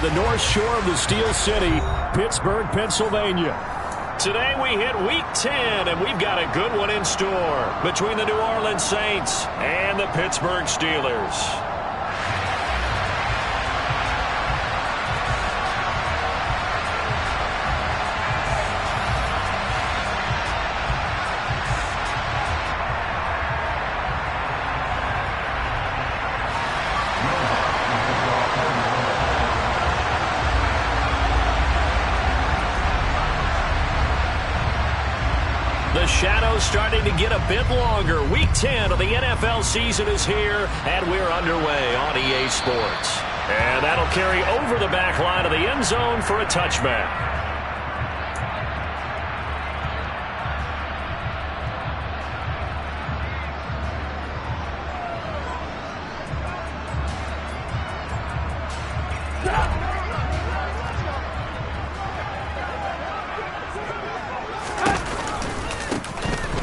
The North Shore of the Steel City, Pittsburgh, Pennsylvania. Today we hit Week 10, and we've got a good one in store between the New Orleans Saints and the Pittsburgh Steelers. The shadow's starting to get a bit longer. Week 10 of the NFL season is here, and we're underway on EA Sports. And that'll carry over the back line of the end zone for a touchback.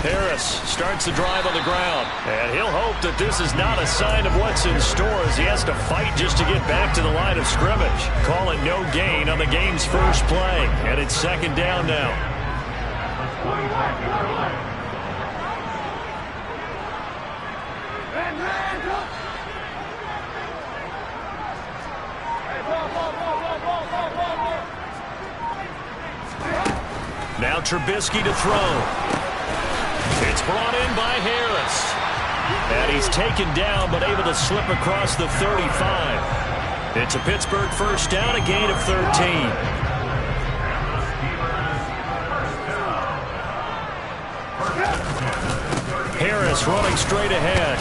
Harris starts the drive on the ground, and he'll hope that this is not a sign of what's in store as he has to fight just to get back to the line of scrimmage. Call it no gain on the game's first play, and it's second down now. Now Trubisky to throw. It's brought in by Harris. And he's taken down but able to slip across the 35. It's a Pittsburgh first down, a gain of 13. Harris running straight ahead.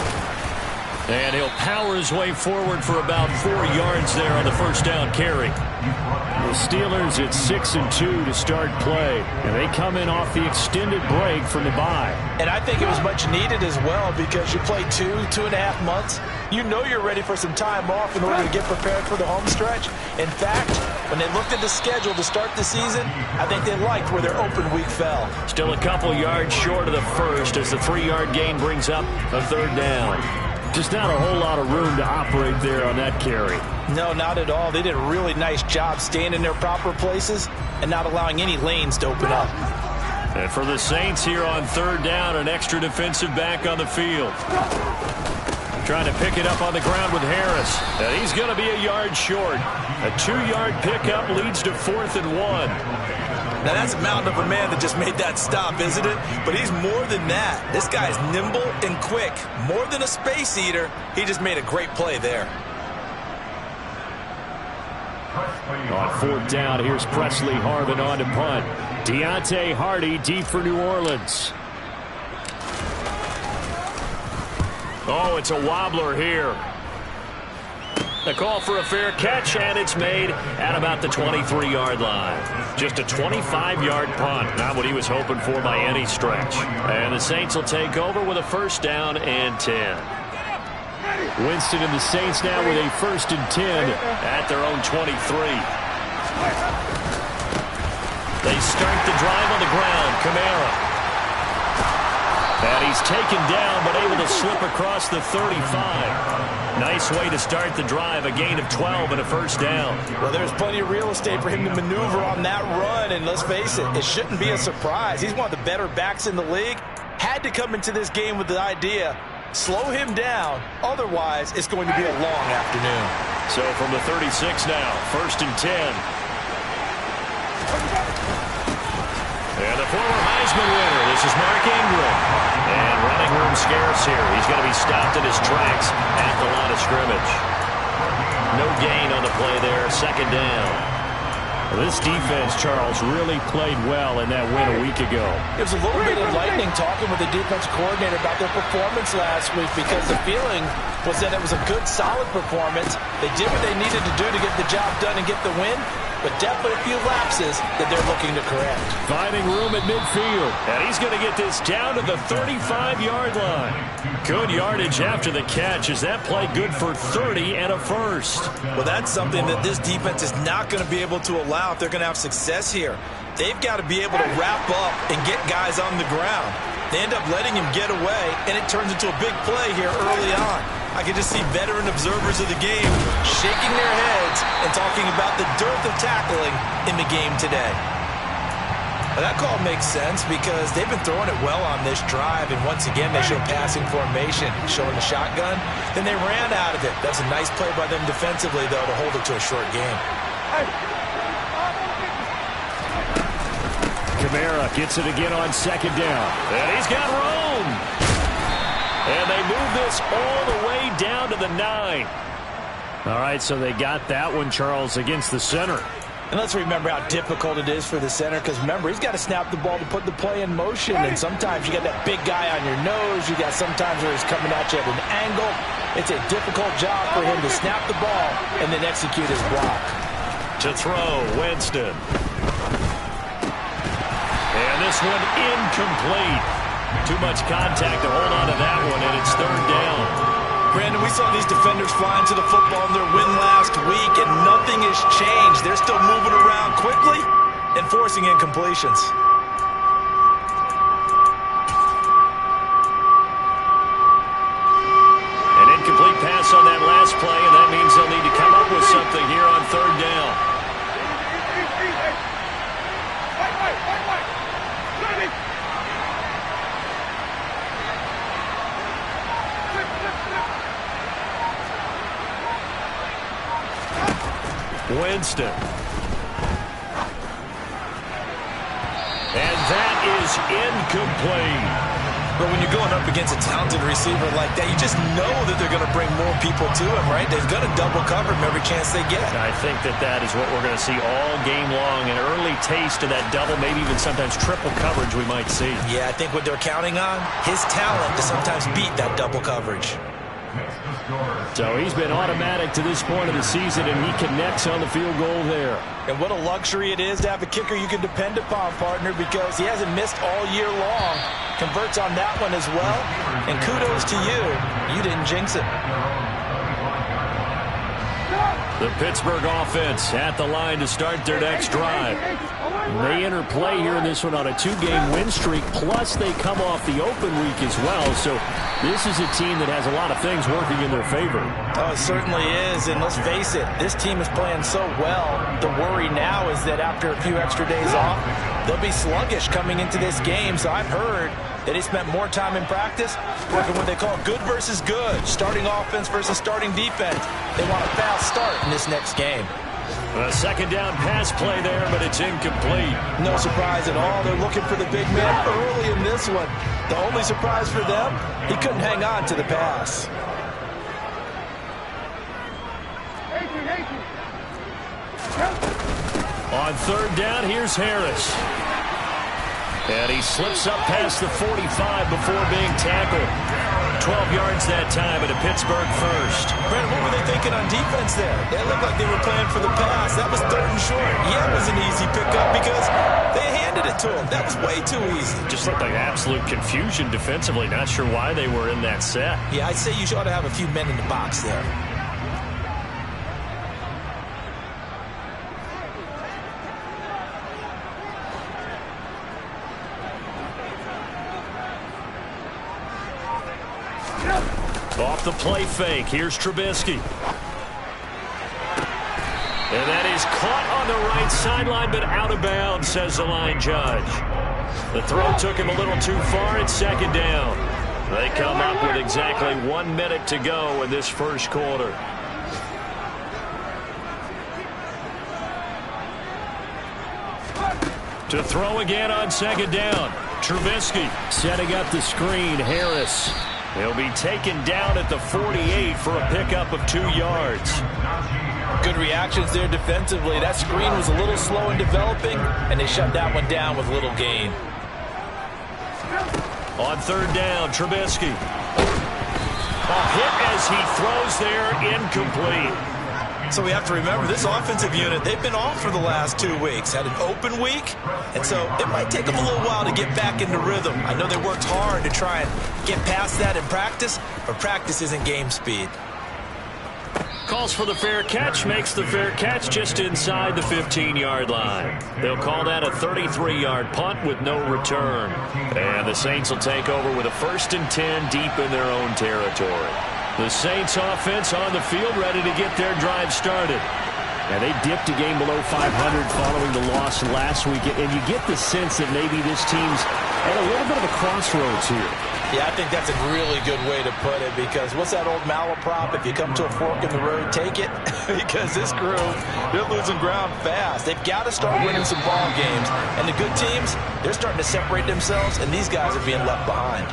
And he'll power his way forward for about 4 yards there on the first down carry. The Steelers at 6-2 to start play, and they come in off the extended break from the bye. And I think it was much needed as well because you play 2.5 months. You know you're ready for some time off in order to get prepared for the home stretch. In fact, when they looked at the schedule to start the season, I think they liked where their open week fell. Still a couple yards short of the first as the 3-yard gain brings up a third down. Just not a whole lot of room to operate there on that carry. No, not at all. They did a really nice job staying in their proper places and not allowing any lanes to open up. And for the Saints here on third down, an extra defensive back on the field. Trying to pick it up on the ground with Harris. And he's going to be a yard short. A 2-yard pickup leads to 4th and 1. Now, that's a mountain of a man that just made that stop, isn't it? But he's more than that. This guy's nimble and quick. More than a space eater. He just made a great play there. On 4th down, here's Presley Harvin on to punt. Deontay Hardy deep for New Orleans. Oh, it's a wobbler here. The call for a fair catch, and it's made at about the 23-yard line. Just a 25-yard punt, not what he was hoping for by any stretch. And the Saints will take over with a first down and 10. Winston and the Saints now with a 1st and 10 at their own 23. They start the drive on the ground. Kamara. And he's taken down but able to slip across the 35. Nice way to start the drive, a gain of 12 and a first down. Well, there's plenty of real estate for him to maneuver on that run, and let's face it, it shouldn't be a surprise. He's one of the better backs in the league. Had to come into this game with the idea, slow him down, otherwise it's going to be a long afternoon. So from the 36 now, 1st and 10. And the former Heisman winner, this is Mark Ingram. And running room scarce here. He's going to be stopped in his tracks at the line of scrimmage. No gain on the play there, 2nd down. This defense, Charles, really played well in that win a week ago. It was a little bit enlightening talking with the defense coordinator about their performance last week because the feeling was that it was a good, solid performance. They did what they needed to do to get the job done and get the win, but definitely a few lapses that they're looking to correct. Finding room at midfield, and he's going to get this down to the 35-yard line. Good yardage after the catch as that play good for 30 and a first. Well, that's something that this defense is not going to be able to allow if they're going to have success here. They've got to be able to wrap up and get guys on the ground. They end up letting him get away, and it turns into a big play here early on. I can just see veteran observers of the game shaking their heads and talking about the dearth of tackling in the game today. Now, that call makes sense because they've been throwing it well on this drive, and once again they show passing formation, showing the shotgun. Then they ran out of it. That's a nice play by them defensively, though, to hold it to a short game. Kamara gets it again on second down. And he's got room. And they move this all the way down to the 9. All right, so they got that one, Charles, against the center. And let's remember how difficult it is for the center, because remember, he's got to snap the ball to put the play in motion, and sometimes you got that big guy on your nose. You got sometimes where he's coming at you at an angle. It's a difficult job for him to snap the ball and then execute his block. To throw, Winston. And this one incomplete. Too much contact to hold on to that one, and it's third down. Brandon, we saw these defenders flying to the football in their win last week, and nothing has changed. They're still moving around quickly and forcing incompletions. An incomplete pass on that last play, and that means they'll need to come up with something here on third down. Winston. And that is incomplete. But when you're going up against a talented receiver like that, you just know that they're going to bring more people to him, right? They're going to double cover him every chance they get. I think that is what we're going to see all game long. An early taste of that double, maybe even sometimes triple coverage we might see. Yeah, I think what they're counting on, his talent to sometimes beat that double coverage. So he's been automatic to this point of the season, and he connects on the field goal there. And what a luxury it is to have a kicker you can depend upon, partner, because he hasn't missed all year long. Converts on that one as well. And kudos to you. You didn't jinx it. The Pittsburgh offense at the line to start their next drive. They enter play here in this one on a 2-game win streak, plus they come off the open week as well. So this is a team that has a lot of things working in their favor. Oh, it certainly is, and let's face it, this team is playing so well. The worry now is that after a few extra days off, they'll be sluggish coming into this game. So I've heard that they spent more time in practice working what they call good versus good, starting offense versus starting defense. They want a fast start in this next game. A second down pass play there, but it's incomplete. No surprise at all. They're looking for the big man early in this one. The only surprise for them, he couldn't hang on to the pass. On third down, here's Harris. And he slips up past the 45 before being tackled. 12 yards that time at a Pittsburgh first. Brandon, what were they thinking on defense there? They looked like they were playing for the pass. That was third and short. Yeah, it was an easy pickup because they handed it to him. That was way too easy. Just looked like absolute confusion defensively. Not sure why they were in that set. Yeah, I'd say you ought to have a few men in the box there. Off the play fake. Here's Trubisky. And that is caught on the right sideline, but out of bounds, says the line judge. The throw took him a little too far. It's second down. They come up with exactly 1 minute to go in this first quarter. To throw again on second down. Trubisky setting up the screen. Harris. He'll be taken down at the 48 for a pickup of 2 yards. Good reactions there defensively. That screen was a little slow in developing, and they shut that one down with little gain. On third down, Trubisky. A hit as he throws there, incomplete. So we have to remember, this offensive unit, they've been off for the last 2 weeks. Had an open week, and so it might take them a little while to get back into rhythm. I know they worked hard to try and get past that in practice, but practice isn't game speed. Calls for the fair catch, makes the fair catch just inside the 15-yard line. They'll call that a 33-yard punt with no return. And the Saints will take over with a 1st and 10 deep in their own territory. The Saints offense on the field, ready to get their drive started. And they dipped a game below 500 following the loss last week. And you get the sense that maybe this team's at a little bit of a crossroads here. Yeah, I think that's a really good way to put it, because what's that old malaprop? If you come to a fork in the road, take it. Because this crew, they're losing ground fast. They've got to start winning some ball games. And the good teams, they're starting to separate themselves, and these guys are being left behind.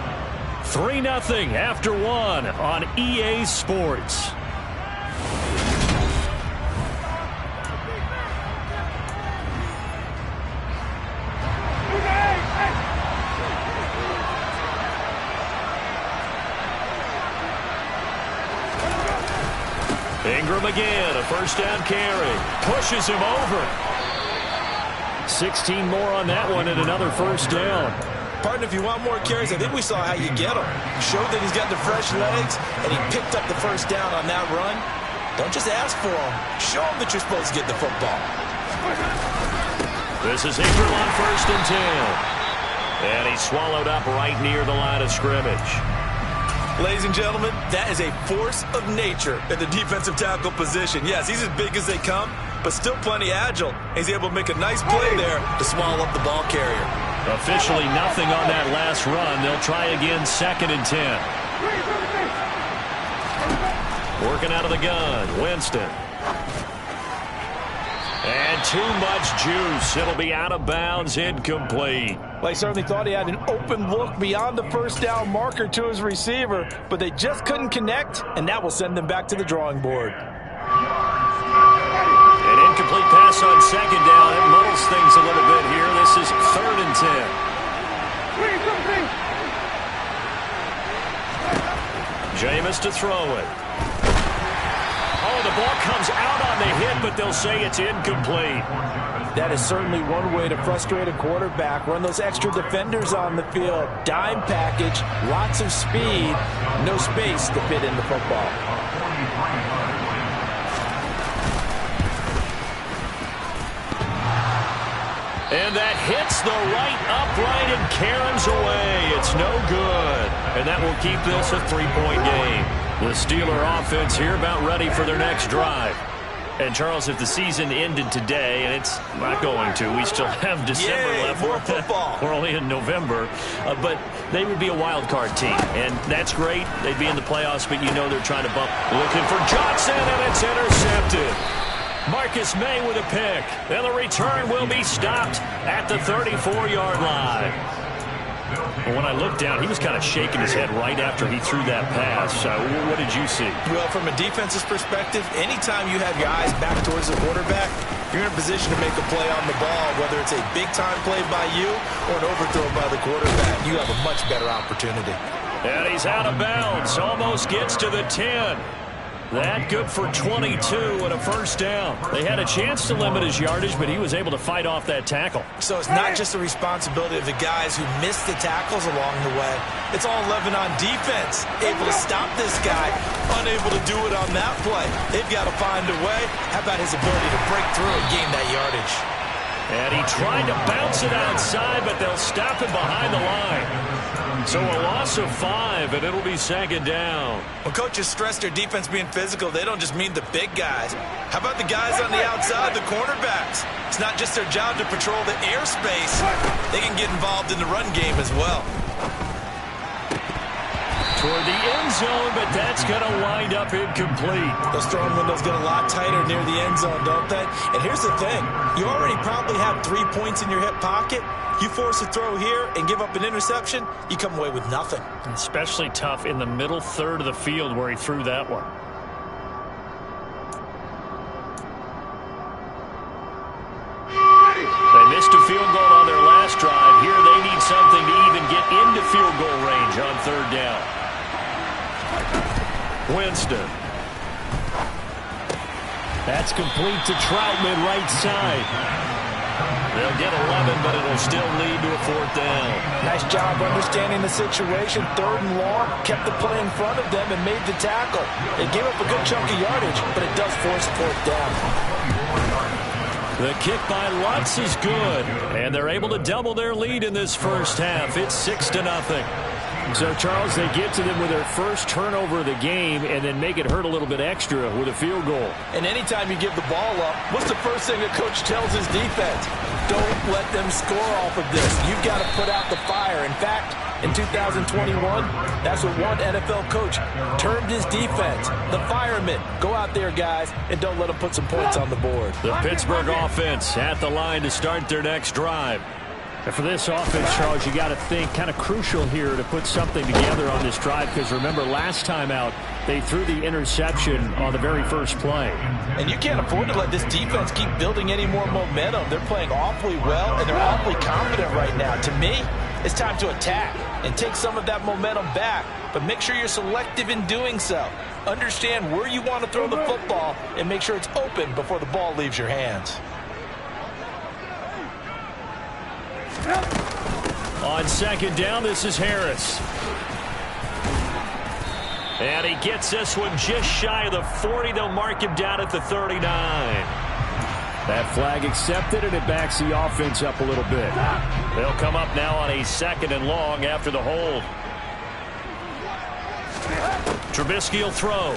3-0 after one on EA Sports. Ingram again, a first down carry. Pushes him over. 16 more on that one and another first down. Partner, if you want more carries, I think we saw how you get them. Showed that he's got the fresh legs, and he picked up the first down on that run. Don't just ask for them. Show them that you're supposed to get the football. This is Ingram on first and 10. And he's swallowed up right near the line of scrimmage. Ladies and gentlemen, that is a force of nature at the defensive tackle position. Yes, he's as big as they come, but still plenty agile. He's able to make a nice play there to swallow up the ball carrier. Officially nothing on that last run. They'll try again, 2nd and 10. Working out of the gun, Winston. And too much juice. It'll be out of bounds, incomplete. Well, he certainly thought he had an open look beyond the first down marker to his receiver, but they just couldn't connect, and that will send them back to the drawing board. An incomplete pass on 2nd down. It muddles things a little bit here. This is 3rd and 10. Jameis to throw it. Oh, the ball comes out on the hit, but they'll say it's incomplete. That is certainly one way to frustrate a quarterback. Run those extra defenders on the field. Dime package, lots of speed, no space to fit in the football. And that hits the right upright and caroms away. It's no good. And that will keep this a 3-point game. The Steeler offense here about ready for their next drive. And, Charles, if the season ended today, and it's not going to, we still have December left. More football. We're only in November. But they would be a wild card team. And that's great. They'd be in the playoffs, but you know they're trying to bump. Looking for Johnson, and it's intercepted. Marcus May with a pick. And the return will be stopped at the 34-yard line. But when I looked down, he was kind of shaking his head right after he threw that pass. What did you see? Well, from a defense's perspective, anytime you have your eyes back towards the quarterback, you're in a position to make a play on the ball, whether it's a big-time play by you or an overthrow by the quarterback. You have a much better opportunity. And he's out of bounds. Almost gets to the 10. That good for 22 and a first down. They had a chance to limit his yardage, but he was able to fight off that tackle. So it's not just the responsibility of the guys who missed the tackles along the way. It's all 11 on defense. Able to stop this guy, unable to do it on that play. They've got to find a way. How about his ability to break through and gain that yardage? And he tried to bounce it outside, but they'll stop him behind the line. So a loss of 5, and it'll be 2nd down. When coaches stress their defense being physical, they don't just mean the big guys. How about the guys on the outside, the cornerbacks? It's not just their job to patrol the airspace. They can get involved in the run game as well. Toward the end zone, but that's going to wind up incomplete. Those throwing windows get a lot tighter near the end zone, don't they? And here's the thing. You already probably have 3 points in your hip pocket. You force a throw here and give up an interception, you come away with nothing. Especially tough in the middle third of the field where he threw that one. They missed a field goal on their last drive. Here they need something to even get into field goal range on 3rd down. Winston. That's complete to Troutman, right side. They'll get 11, but it'll still lead to a 4th down. Nice job understanding the situation. 3rd and long, kept the play in front of them and made the tackle. They gave up a good chunk of yardage, but it does force a 4th down. The kick by Lutz is good, and they're able to double their lead in this first half. It's 6-0. So, Charles, they get to them with their first turnover of the game and then make it hurt a little bit extra with a field goal. And anytime you give the ball up, what's the first thing a coach tells his defense? Don't let them score off of this. You've got to put out the fire. In fact, in 2021, that's what one NFL coach termed his defense, the firemen. Go out there, guys, and don't let them put some points on the board. The Pittsburgh offense at the line to start their next drive. And for this offense, Charles, you got to think kind of crucial here to put something together on this drive, because remember last time out they threw the interception on the very first play. And you can't afford to let this defense keep building any more momentum. They're playing awfully well, and they're awfully confident right now. To me, it's time to attack and take some of that momentum back, but make sure you're selective in doing so. Understand where you want to throw the football and make sure it's open before the ball leaves your hands. On second down, this is Harris. And he gets this one just shy of the 40. They'll mark him down at the 39. That flag accepted, and it backs the offense up a little bit. They'll come up now on a second and long after the hold. Trubisky will throw.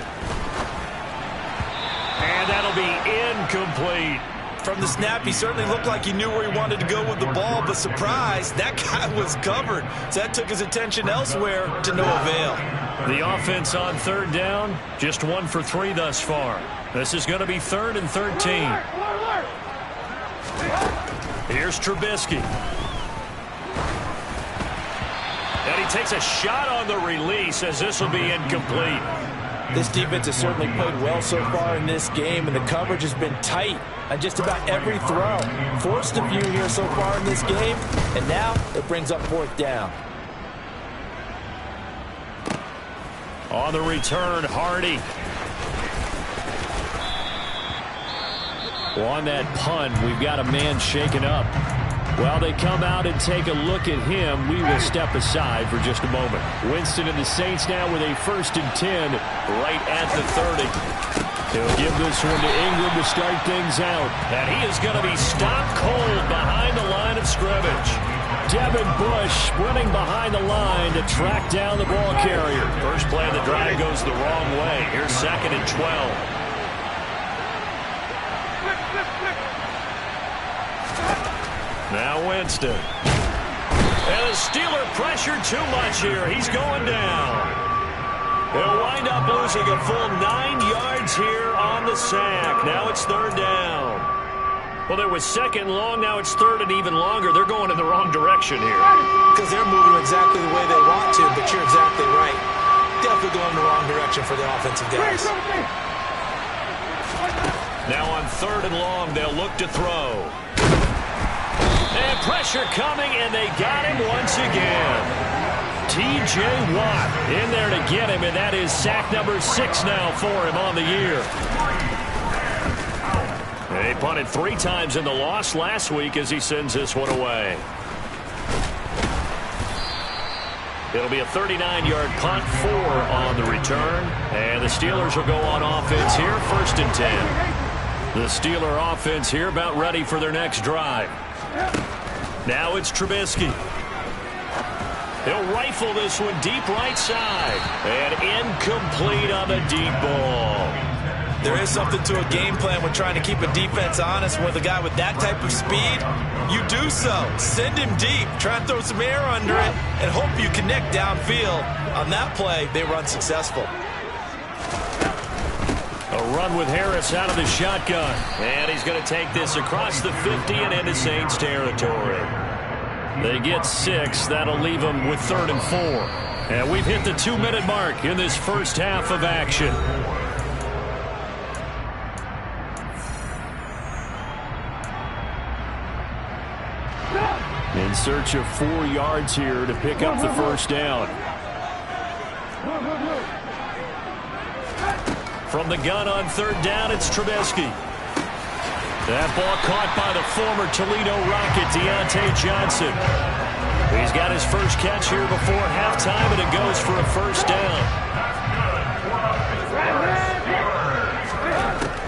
And that'll be incomplete. From the snap, he certainly looked like he knew where he wanted to go with the ball, but surprise, that guy was covered. So that took his attention elsewhere to no avail. The offense on third down, just 1 for 3 thus far. This is going to be 3rd and 13. Here's Trubisky. And he takes a shot on the release as this will be incomplete. This defense has certainly played well so far in this game, and the coverage has been tight on just about every throw. Forced a few here so far in this game, and now it brings up 4th down. On the return, Hardy. Well, on that punt, we've got a man shaken up. While they come out and take a look at him, we will step aside for just a moment. Winston and the Saints now with a 1st and 10 right at the 30. He'll give this one to Ingram to start things out. And he is going to be stopped cold behind the line of scrimmage. Devin Bush sprinting behind the line to track down the ball carrier. First play of the drive goes the wrong way. Here's 2nd and 12. Now Winston. And the Steeler pressure too much here. He's going down. He'll wind up losing a full 9 yards here on the sack. Now it's 3rd down. Well, there was 2nd long. Now it's 3rd and even longer. They're going in the wrong direction here. Because they're moving exactly the way they want to, but you're exactly right. Definitely going in the wrong direction for the offensive guys. Now on 3rd and long, they'll look to throw. And pressure coming, and they got him once again. T.J. Watt in there to get him, and that is sack number 6 now for him on the year. They punted 3 times in the loss last week as he sends this one away. It'll be a 39-yard punt, 4 on the return. And the Steelers will go on offense here, 1st and 10. The Steeler offense here about ready for their next drive. Now it's Trubisky. He'll rifle this one deep right side. And incomplete on the deep ball. There is something to a game plan when trying to keep a defense honest. With a guy with that type of speed, you do so. Send him deep. Try and throw some air under it and hope you connect downfield. On that play, they were unsuccessful. A run with Harris out of the shotgun. And he's going to take this across the 50 and into Saints territory. They get 6. That'll leave them with 3rd and 4. And we've hit the 2-minute mark in this first half of action. In search of 4 yards here to pick up the first down. From the gun on 3rd down, it's Trubisky. That ball caught by the former Toledo Rocket, Deontay Johnson. He's got his first catch here before halftime, and it goes for a first down.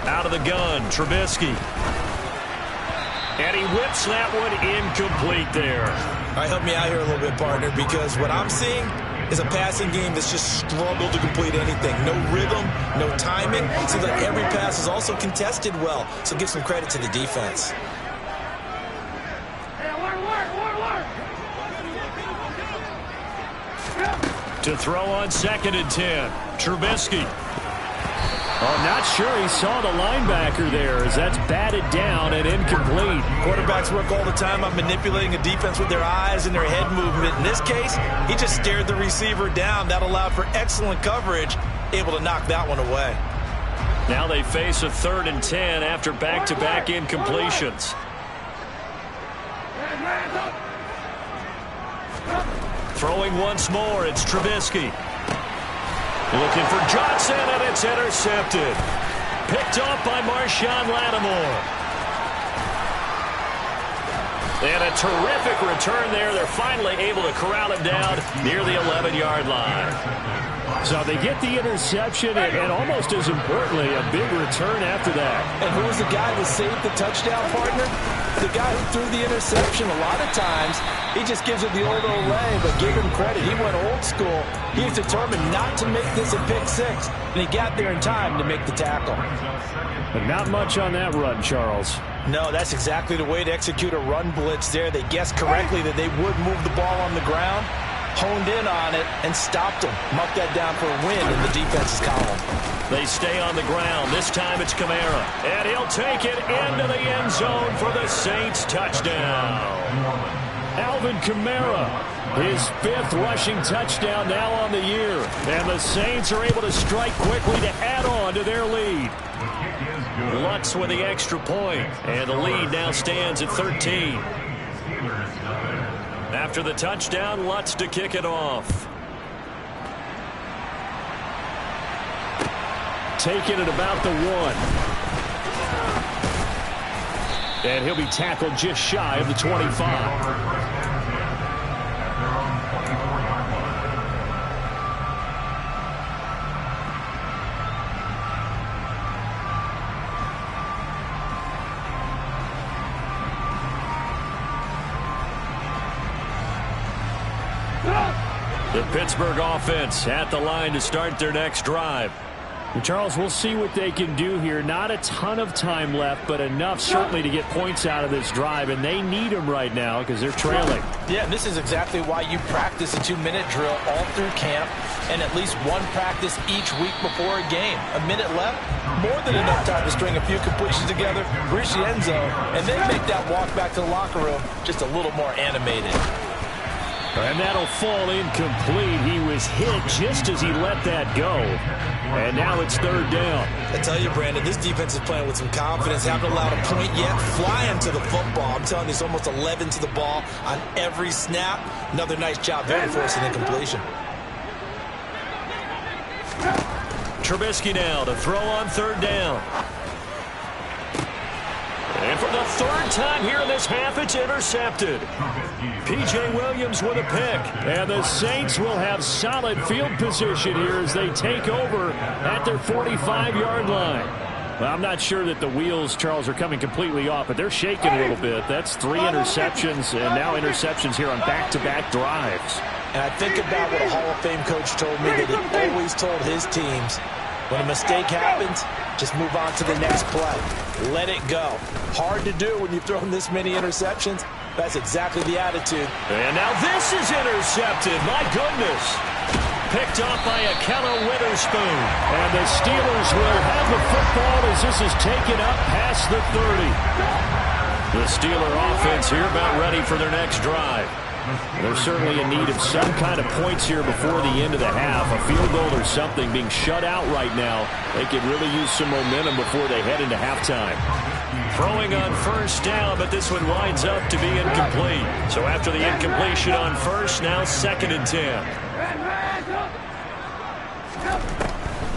Out of the gun, Trubisky. And he whips that one incomplete there. All right, help me out here a little bit, partner, because what I'm seeing, is a passing game that's just struggled to complete anything. No rhythm, no timing. It seems like every pass is also contested well, so give some credit to the defense. To throw on 2nd and 10, Trubisky. Oh, not sure he saw the linebacker there as that's batted down and incomplete. Quarterbacks work all the time on manipulating a defense with their eyes and their head movement. In this case, he just stared the receiver down. That allowed for excellent coverage, able to knock that one away. Now they face a 3rd and 10 after back-to-back incompletions. Throwing once more, it's Trubisky. Looking for Johnson, and it's intercepted. Picked off by Marshawn Lattimore. And a terrific return there. They're finally able to corral him down near the 11-yard line. So they get the interception, and almost as importantly, a big return after that. And who was the guy that saved the touchdown, partner? The guy who threw the interception. A lot of times, he just gives it the old Olay, but give him credit. He went old school. He was determined not to make this a pick six, and he got there in time to make the tackle. But not much on that run, Charles. No, that's exactly the way to execute a run blitz there. They guessed correctly that they would move the ball on the ground, honed in on it, and stopped them. Mark that down for a win in the defense's column. They stay on the ground. This time it's Kamara. And he'll take it into the end zone for the Saints touchdown. Alvin Kamara, his 5th rushing touchdown now on the year. And the Saints are able to strike quickly to add on to their lead. Lutz with the extra point, and the lead now stands at 13. After the touchdown, Lutz to kick it off. Taken at about the 1. And he'll be tackled just shy of the 25. The Pittsburgh offense at the line to start their next drive. And Charles, we'll see what they can do here. Not a ton of time left, but enough certainly to get points out of this drive, and they need them right now because they're trailing. Yeah, and this is exactly why you practice a 2-minute drill all through camp and at least one practice each week before a game. A minute left, more than enough time to string a few completions together, reach the end zone, and then make that walk back to the locker room just a little more animated. And that'll fall incomplete. He was hit just as he let that go. And now it's 3rd down. I tell you, Brandon, this defense is playing with some confidence. Haven't allowed a point yet. Flying to the football. I'm telling you, it's almost 11 to the ball on every snap. Another nice job there to force an incompletion. Trubisky now to throw on 3rd down. And for the 3rd time here in this half, it's intercepted. P.J. Williams with a pick. And the Saints will have solid field position here as they take over at their 45-yard line. Well, I'm not sure that the wheels, Charles, are coming completely off, but they're shaking a little bit. That's 3 interceptions, and now interceptions here on back-to-back drives. And I think about what a Hall of Fame coach told me that he always told his teams, when a mistake happens, just move on to the next play. Let it go. Hard to do when you've thrown this many interceptions. That's exactly the attitude. And now this is intercepted. My goodness. Picked off by Akella Witherspoon. And the Steelers will have the football as this is taken up past the 30. The Steeler offense here about ready for their next drive. They're certainly in need of some kind of points here before the end of the half. A field goal or something. Being shut out right now, they could really use some momentum before they head into halftime. Throwing on 1st down, but this one winds up to be incomplete. So after the incompletion on 1st, now 2nd and 10.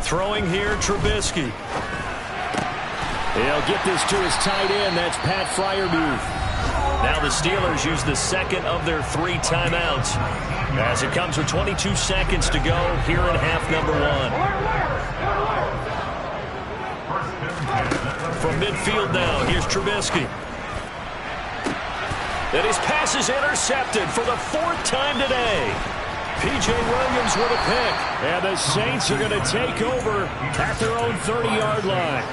Throwing here, Trubisky. He'll get this to his tight end. That's Pat Freiermuth. Now the Steelers use the 2nd of their 3 timeouts as it comes with 22 seconds to go here in half number 1. From midfield now, here's Trubisky. And his pass is intercepted for the 4th time today. P.J. Williams with a pick. And the Saints are going to take over at their own 30-yard line.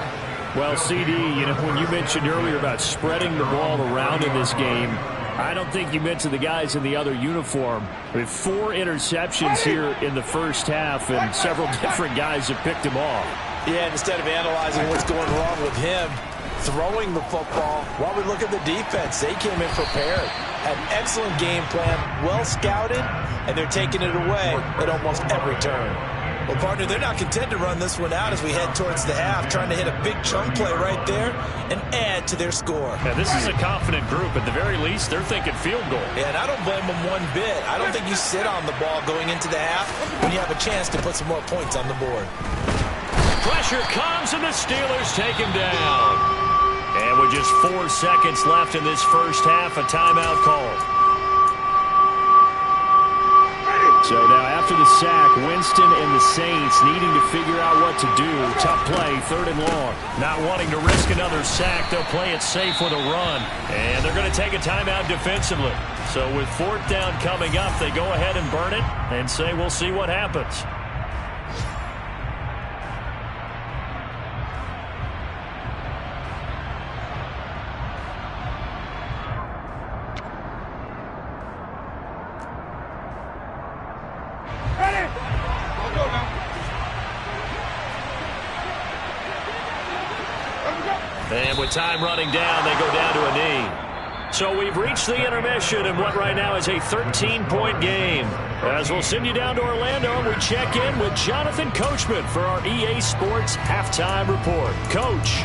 Well, CD, when you mentioned earlier about spreading the ball around in this game, I don't think you mentioned the guys in the other uniform. With 4 interceptions here in the first half, and several different guys have picked him off. Yeah, and instead of analyzing what's going wrong with him, throwing the football, while we look at the defense, they came in prepared. Had an excellent game plan, well scouted, and they're taking it away at almost every turn. Well, partner, they're not content to run this one out as we head towards the half, trying to hit a big chunk play right there and add to their score. Yeah, this is a confident group. At the very least, they're thinking field goal. Yeah, and I don't blame them one bit. I don't think you sit on the ball going into the half when you have a chance to put some more points on the board. Pressure comes, and the Steelers take him down. And with just 4 seconds left in this first half, a timeout call. So now after the sack, Winston and the Saints needing to figure out what to do. Tough play, 3rd and long. Not wanting to risk another sack, they'll play it safe with a run. And they're going to take a timeout defensively. So with 4th down coming up, they go ahead and burn it and say we'll see what happens. And with time running down, they go down to a knee. So we've reached the intermission in what right now is a 13-point game. As we'll send you down to Orlando, and we check in with Jonathan Coachman for our EA Sports Halftime Report. Coach.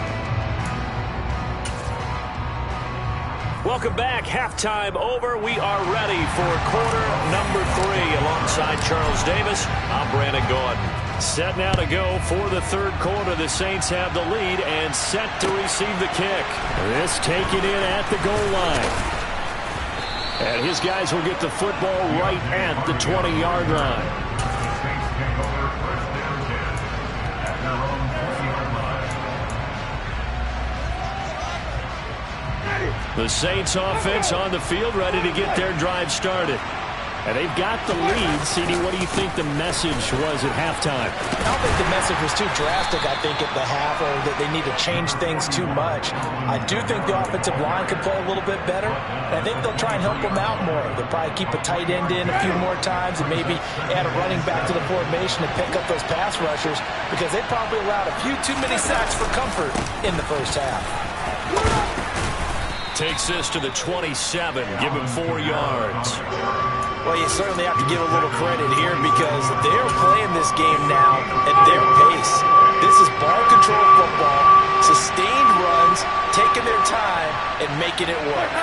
Welcome back. Halftime over. We are ready for quarter number 3. Alongside Charles Davis, I'm Brandon Gordon. Set now to go for the 3rd quarter. The Saints have the lead and set to receive the kick. This taken in at the goal line. And his guys will get the football right at the 20-yard line. The Saints offense on the field, ready to get their drive started. And they've got the lead. CD, what do you think the message was at halftime? I don't think the message was too drastic, I think, at the half, or that they need to change things too much. I do think the offensive line could play a little bit better. And I think they'll try and help them out more. They'll probably keep a tight end in a few more times and maybe add a running back to the formation and pick up those pass rushers, because they probably allowed a few too many sacks for comfort in the first half. Takes this to the 27. Give him 4 yards. Well, you certainly have to give a little credit here because they're playing this game now at their pace. This is ball control football, sustained runs, taking their time, and making it work.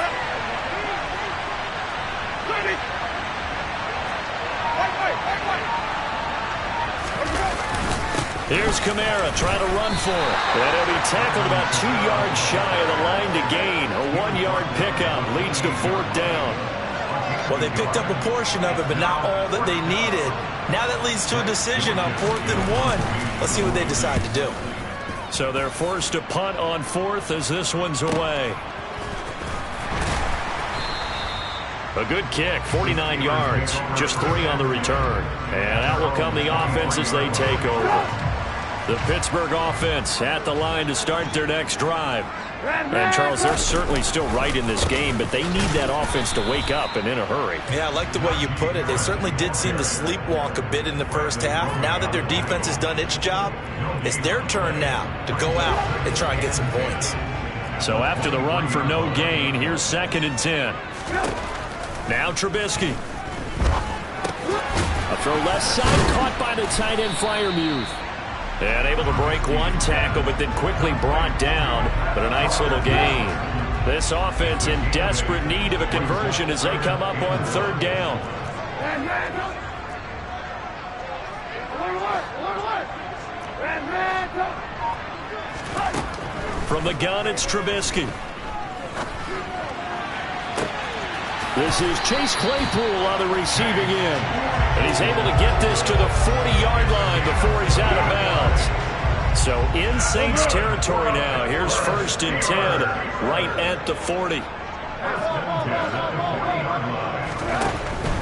Here's Kamara trying to run for it. And he'll be tackled about 2 yards shy of the line to gain. A 1-yard pickup leads to 4th down. Well, they picked up a portion of it, but not all that they needed. Now that leads to a decision on 4th and 1. Let's see what they decide to do. So they're forced to punt on 4th as this one's away. A good kick, 49 yards, just 3 on the return. And out will come the offense as they take over. The Pittsburgh offense at the line to start their next drive. And, Charles, they're certainly still right in this game, but they need that offense to wake up and in a hurry. Yeah, I like the way you put it. They certainly did seem to sleepwalk a bit in the first half. Now that their defense has done its job, it's their turn now to go out and try and get some points. So after the run for no gain, here's 2nd and 10. Now Trubisky. A throw left side, caught by the tight end Freiermuth. And able to break one tackle, but then quickly brought down. But a nice little gain. This offense in desperate need of a conversion as they come up on 3rd down. From the gun, it's Trubisky. This is Chase Claypool on the receiving end. And he's able to get this to the 40-yard line before he's out of bounds. So in Saints territory now. Here's 1st and 10 right at the 40.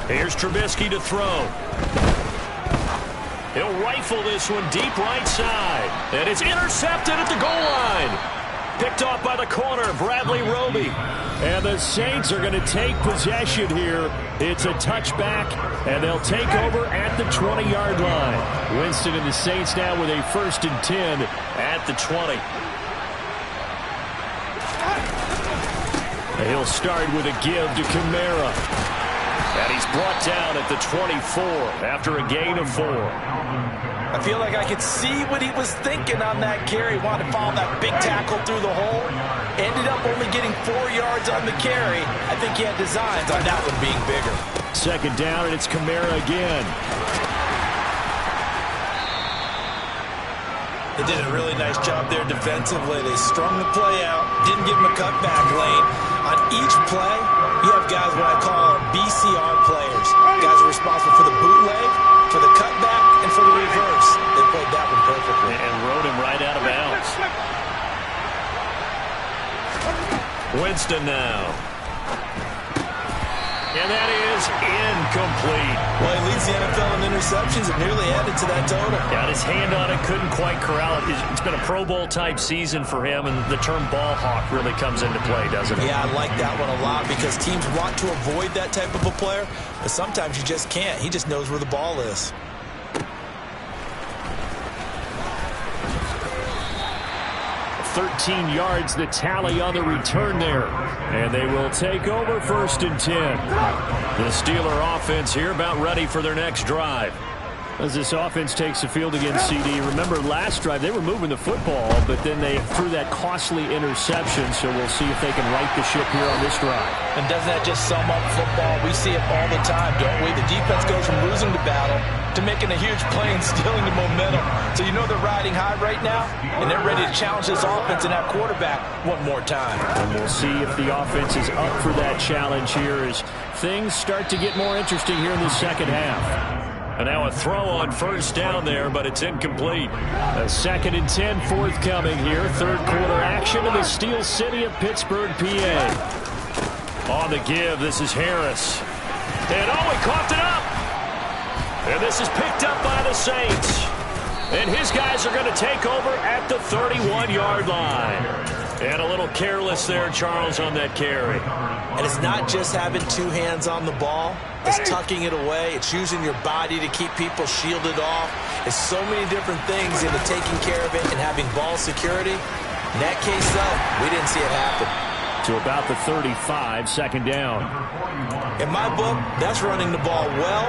Here's Trubisky to throw. He'll rifle this one deep right side. And it's intercepted at the goal line. Picked off by the corner, Bradley Roby. And the Saints are going to take possession here. It's a touchback, and they'll take over at the 20-yard line. Winston and the Saints now with a 1st and 10 at the 20. He'll start with a give to Kamara. And he's brought down at the 24 after a gain of 4. I feel like I could see what he was thinking on that carry. Wanted to follow that big tackle through the hole. Ended up only getting 4 yards on the carry. I think he had designs on that one being bigger. 2nd down, and it's Kamara again. They did a really nice job there defensively. They strung the play out, didn't give him a cutback lane. On each play, you have guys what I call BCR players. Guys are responsible for the bootleg, for the cutback, and for the reverse. They played that one perfectly. And rode him right out of bounds. Winston now. And that is incomplete. Well, he leads the NFL in interceptions and nearly added to that total. Got his hand on it, couldn't quite corral it. It's been a Pro Bowl-type season for him, and the term ball hawk really comes into play, doesn't it? Yeah, I like that one a lot because teams want to avoid that type of a player, but sometimes you just can't. He just knows where the ball is. 13 yards the tally on the return there. And they will take over 1st and 10. The Steeler offense here about ready for their next drive. As this offense takes the field against CD, remember last drive they were moving the football, but then they threw that costly interception, so we'll see if they can right the ship here on this drive. And doesn't that just sum up football? We see it all the time, don't we? The defense goes from losing the battle to making a huge play and stealing the momentum. So you know they're riding high right now, and they're ready to challenge this offense and that quarterback one more time. And we'll see if the offense is up for that challenge here as things start to get more interesting here in the second half. And now a throw on 1st down there, but it's incomplete. A 2nd and 10 forthcoming here. 3rd quarter action in the Steel City of Pittsburgh, PA. On the give, this is Harris. And oh, he coughed it up. And this is picked up by the Saints. And his guys are going to take over at the 31-yard line. And a little careless there, Charles, on that carry. And it's not just having 2 hands on the ball. It's tucking it away. It's using your body to keep people shielded off. It's so many different things into taking care of it and having ball security. In that case, though, we didn't see it happen. To about the 35, 2nd down. In my book, that's running the ball well,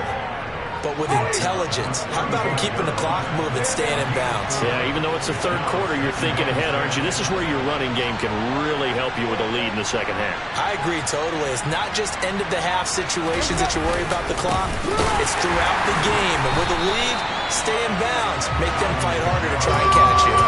but with intelligence. How about him keeping the clock moving, staying in bounds? Yeah, even though it's the 3rd quarter, you're thinking ahead, aren't you? This is where your running game can really help you with a lead in the second half. I agree totally. It's not just end-of-the-half situations that you worry about the clock. It's throughout the game. And with a lead, stay in bounds. Make them fight harder to try and catch you.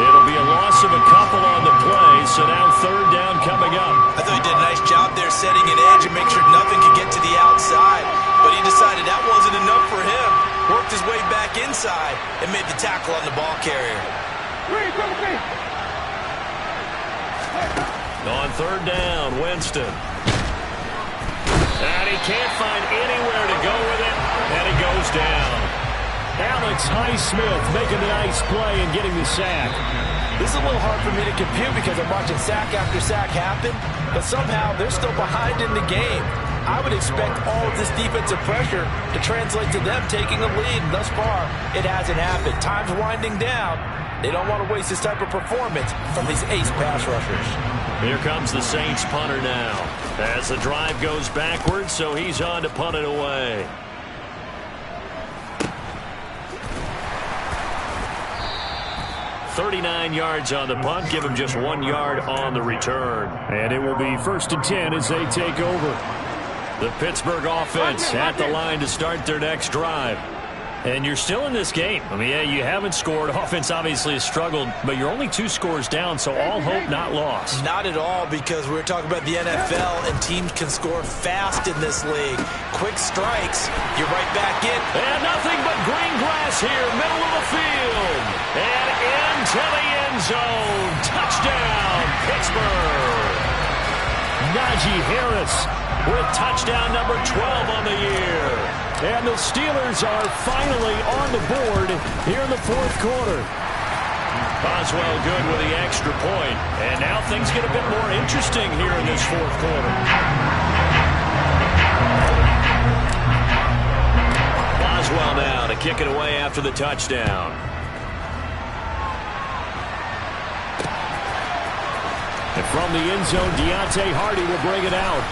It'll be a loss of a couple on the play, so now 3rd down coming up. I thought he did a nice job there setting an edge and make sure nothing could get to the outside. But he decided that wasn't enough for him. Worked his way back inside and made the tackle on the ball carrier. On 3rd down, Winston. And he can't find anywhere to go with it, and he goes down. Alex Highsmith making a nice play and getting the sack. This is a little hard for me to compute because I'm watching sack after sack happen, but somehow they're still behind in the game. I would expect all of this defensive pressure to translate to them taking a lead. Thus far, it hasn't happened. Time's winding down. They don't want to waste this type of performance from these ace pass rushers. Here comes the Saints punter now. As the drive goes backwards, so he's on to punt it away. .39 yards on the punt, give him just 1 yard on the return. And it will be 1st and 10 as they take over. The Pittsburgh offense at the line to start their next drive. And you're still in this game. I mean, yeah, you haven't scored. Offense obviously has struggled, but you're only 2 scores down, so all hope not lost. Not at all, because we're talking about the NFL, and teams can score fast in this league. Quick strikes, you're right back in. And nothing but green grass here, middle of the field. And into the end zone. Touchdown, Pittsburgh. Najee Harris with touchdown number 12 on the year. And the Steelers are finally on the board here in the fourth quarter. Boswell good with the extra point. And now things get a bit more interesting here in this fourth quarter. Boswell now to kick it away after the touchdown. And from the end zone, Deontay Hardy will bring it out.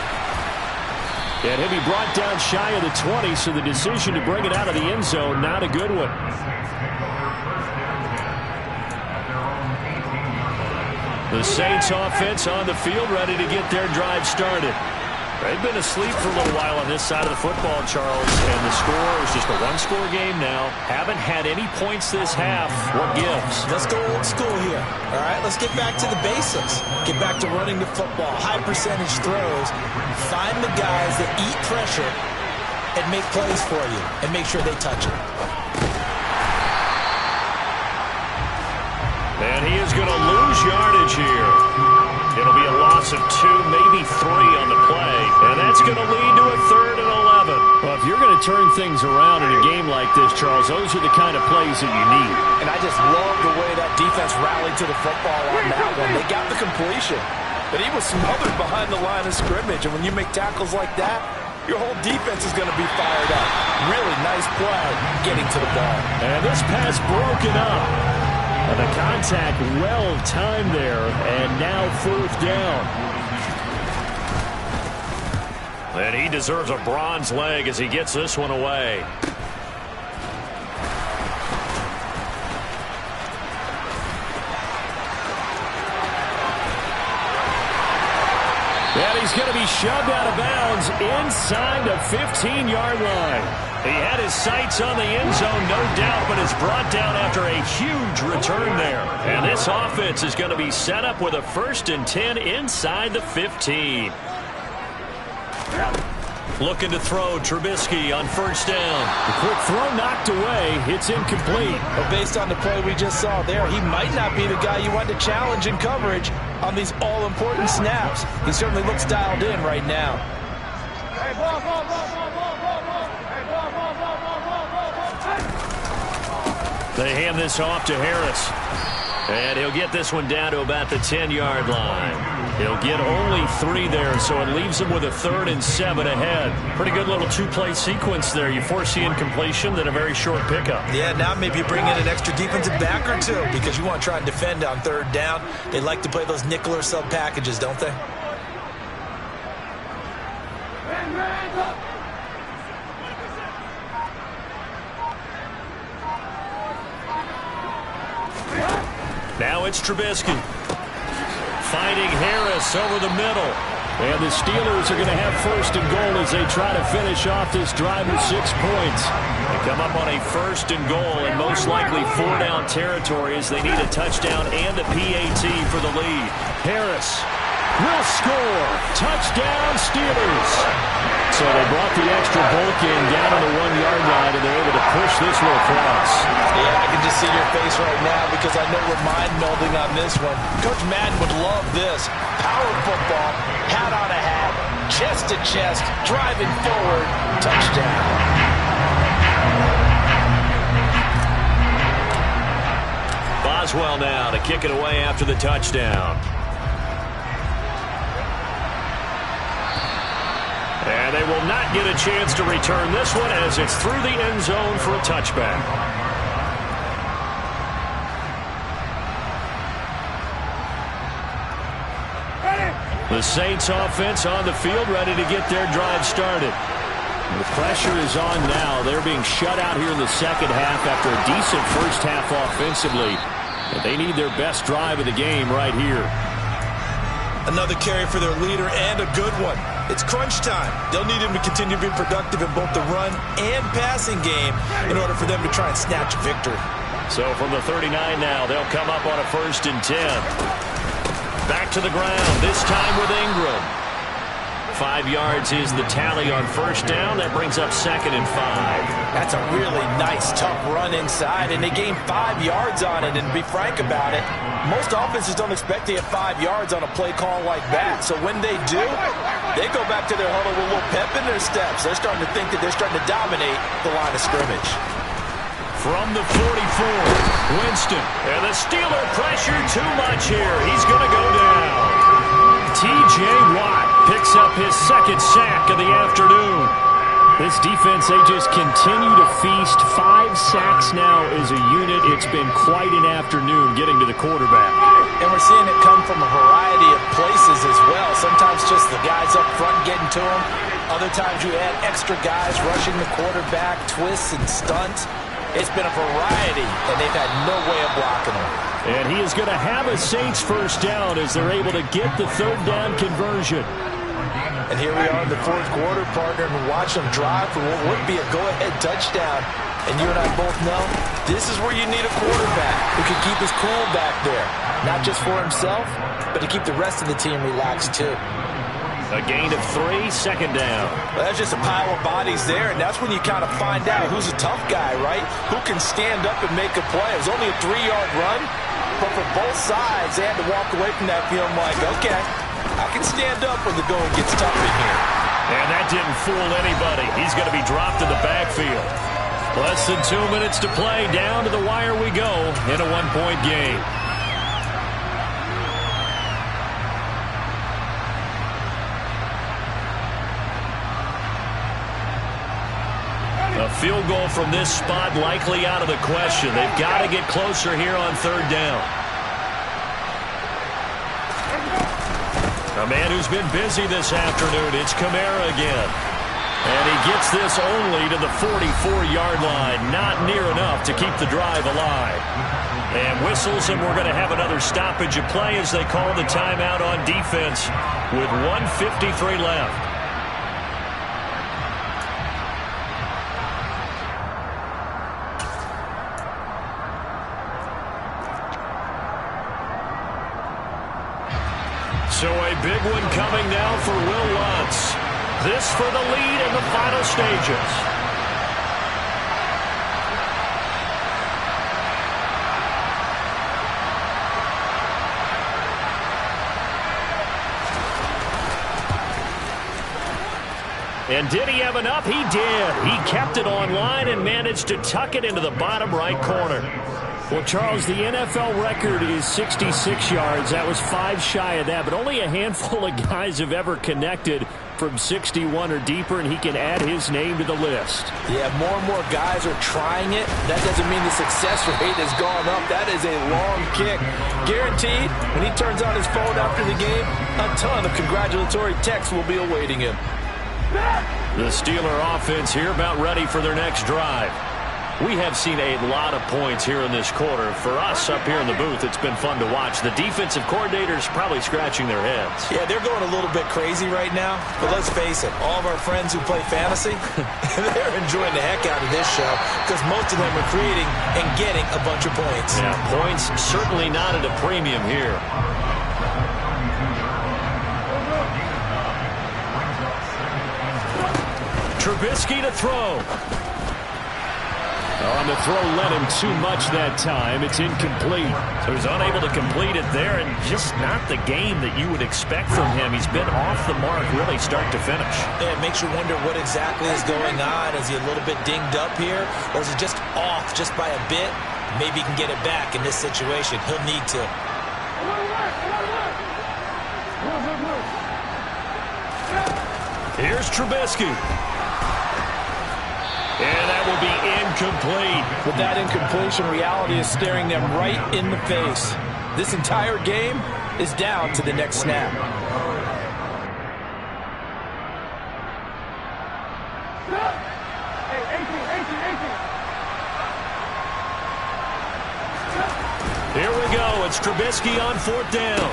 And he'll be brought down shy of the 20, so the decision to bring it out of the end zone, not a good one. The Saints offense on the field, ready to get their drive started. They've been asleep for a little while on this side of the football, Charles, and the score is just a one-score game now. Haven't had any points this half. What gives? Let's go old school here. All right, let's get back to the basics. Get back to running the football, high percentage throws. Find the guys that eat pressure and make plays for you and make sure they touch it. And he is going to lose yardage here. It'll be a loss of 2, maybe 3 on the play. And that's going to lead to a 3rd and 11. Well, if you're going to turn things around in a game like this, Charles, those are the kind of plays that you need. And I just love the way that defense rallied to the football on that one. They got the completion, but he was smothered behind the line of scrimmage. And when you make tackles like that, your whole defense is going to be fired up. Really nice play getting to the ball. And this pass broken up. And the contact well timed there, and now 4th down. And he deserves a bronze leg as he gets this one away. And he's going to be shoved out of bounds inside the 15-yard line. He had his sights on the end zone, no doubt, but is brought down after a huge return there. And this offense is going to be set up with a 1st and 10 inside the 15. Looking to throw, Trubisky on 1st down. The quick throw knocked away. It's incomplete. But based on the play we just saw there, he might not be the guy you want to challenge in coverage on these all-important snaps. He certainly looks dialed in right now. They hand this off to Harris. And he'll get this one down to about the 10-yard line. He'll get only 3 there, so it leaves him with a 3rd and 7 ahead. Pretty good little 2-play sequence there. You force the incompletion, then a very short pickup. Yeah, now maybe you bring in an extra defensive back or 2 because you want to try and defend on 3rd down. They like to play those nickel or sub packages, don't they? Now it's Trubisky. Finding Harris over the middle. And the Steelers are going to have 1st and goal as they try to finish off this drive with 6 points. They come up on a 1st and goal and most likely 4-down territory as they need a touchdown and a PAT for the lead. Harris will score. Touchdown, Steelers. So they brought the extra bulk in down on the 1-yard line, and they're able to push this one across. Yeah, I can just see your face right now because I know we're mind-melding on this one. Coach Madden would love this. Power football, hat on a hat, chest to chest, driving forward, touchdown. Boswell now to kick it away after the touchdown. And they will not get a chance to return this one as it's through the end zone for a touchback. The Saints offense on the field ready to get their drive started. The pressure is on now. They're being shut out here in the second half after a decent first half offensively. But they need their best drive of the game right here. Another carry for their leader and a good one. It's crunch time. They'll need him to continue to be productive in both the run and passing game in order for them to try and snatch a victory. So from the 39 now, they'll come up on a 1st and 10. Back to the ground, this time with Ingram. 5 yards is the tally on first down. That brings up 2nd and 5. That's a really nice, tough run inside, and they gained 5 yards on it. And to be frank about it, most offenses don't expect to get 5 yards on a play call like that. So when they do, they go back to their huddle with a little pep in their steps. They're starting to think that they're starting to dominate the line of scrimmage. From the 44, Winston. And the Steeler pressure too much here. He's going to go down. T.J. Watt picks up his 2nd sack of the afternoon. This defense, they just continue to feast. 5 sacks now as a unit. It's been quite an afternoon getting to the quarterback. And we're seeing it come from a variety of places as well. Sometimes just the guys up front getting to him. Other times you add extra guys rushing the quarterback, twists and stunts. It's been a variety, and they've had no way of blocking him. And he is going to have a Saints first down as they're able to get the 3rd down conversion. And here we are in the 4th quarter, partner, and watch them drive for what would be a go-ahead touchdown. And you and I both know this is where you need a quarterback who can keep his cool back there. Not just for himself, but to keep the rest of the team relaxed too. A gain of 3, 2nd down. Well, that's just a pile of bodies there, and that's when you kind of find out who's a tough guy, right? Who can stand up and make a play. It was only a 3-yard run, but for both sides, they had to walk away from that feeling like, okay, I can stand up when the going gets tough in here. And that didn't fool anybody. He's going to be dropped in the backfield. Less than 2 minutes to play. Down to the wire we go in a 1-point game. A field goal from this spot likely out of the question. They've got to get closer here on 3rd down. A man who's been busy this afternoon. It's Kamara again. And he gets this only to the 44-yard line. Not near enough to keep the drive alive. And whistles, and we're going to have another stoppage of play as they call the timeout on defense with 1:53 left. So a big one coming now for Will Lutz. This for the lead in the final stages. And did he have enough? He did. He kept it online and managed to tuck it into the bottom right corner. Well, Charles, the NFL record is 66 yards. That was 5 shy of that, but only a handful of guys have ever connected from 61 or deeper, and he can add his name to the list. Yeah, more and more guys are trying it. That doesn't mean the success rate has gone up. That is a long kick. Guaranteed, when he turns on his phone after the game, a ton of congratulatory texts will be awaiting him. The Steeler offense here about ready for their next drive. We have seen a lot of points here in this quarter. For us up here in the booth, it's been fun to watch. The defensive coordinators probably scratching their heads. Yeah, they're going a little bit crazy right now. But let's face it, all of our friends who play fantasy, they're enjoying the heck out of this show because most of them are creating and getting a bunch of points. Yeah, points certainly not at a premium here. Trubisky to throw. On the throw, led him too much that time. It's incomplete. So he's unable to complete it there, and just not the game that you would expect from him. He's been off the mark really start to finish. Yeah, it makes you wonder what exactly is going on. Is he a little bit dinged up here, or is he just off just by a bit? Maybe he can get it back in this situation. He'll need to. Here's Trubisky. And that will be incomplete. With that incompletion, reality is staring them right in the face. This entire game is down to the next snap. Here we go. It's Trubisky on 4th down.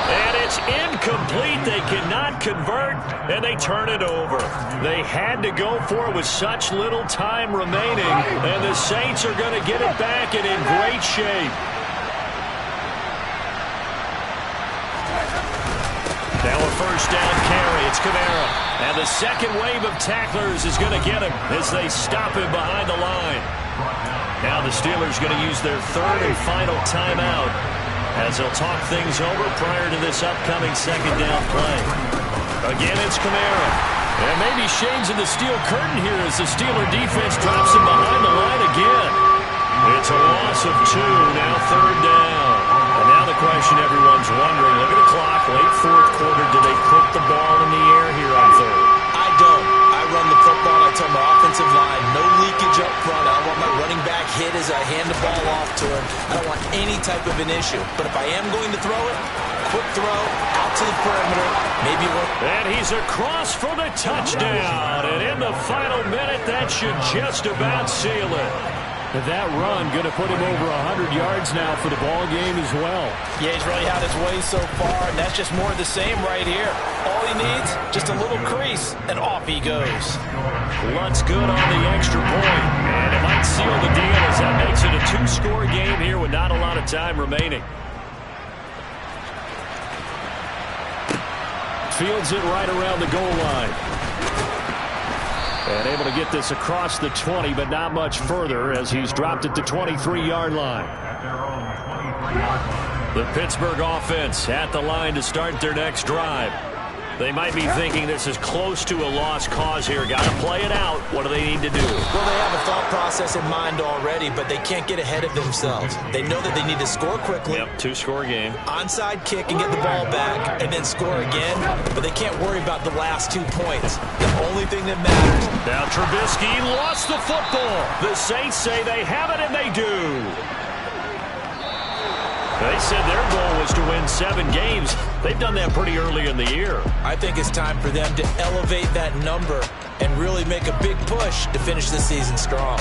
And it's incomplete. They cannot convert, and they turn it over. They had to go for it with such little time remaining, and the Saints are going to get it back and in great shape. Now a 1st down carry it's Kamara. And the second wave of tacklers is going to get him as they stop him behind the line. Now the Steelers going to use their third and final timeout as they'll talk things over prior to this upcoming second down play. Again, it's Kamara. And maybe shades of the steel curtain here as the Steeler defense drops him behind the line again. It's a loss of 2, now third down. And now the question everyone's wondering, look at the clock, late fourth quarter, do they put the ball in the air here on third? I don't. I run the football. I tell my offensive line, no leakage up front. I don't want my running back hit as I hand the ball off to him. I don't want any type of an issue. But if I am going to throw it, quick throw, out to the perimeter, maybe work. And he's across for the touchdown. And in the final minute, that should just about seal it. That run going to put him over 100 yards now for the ball game as well. Yeah, he's really had his way so far, and that's just more of the same right here. All he needs, just a little crease, and off he goes. Lunt's good on the extra point, and it might seal the deal as that makes it a 2-score game here with not a lot of time remaining. Fields it right around the goal line. And able to get this across the 20, but not much further as he's dropped it to 23-yard line. The Pittsburgh offense at the line to start their next drive. They might be thinking this is close to a lost cause here. Got to play it out. What do they need to do? Well, they have a thought process in mind already, but they can't get ahead of themselves. They know that they need to score quickly. Yep, 2-score game. Onside kick and get the ball back and then score again, but they can't worry about the last 2 points. The only thing that matters. Now Trubisky lost the football. The Saints say they have it, and they do. They said their goal was to win 7 games. They've done that pretty early in the year. I think it's time for them to elevate that number and really make a big push to finish the season strong.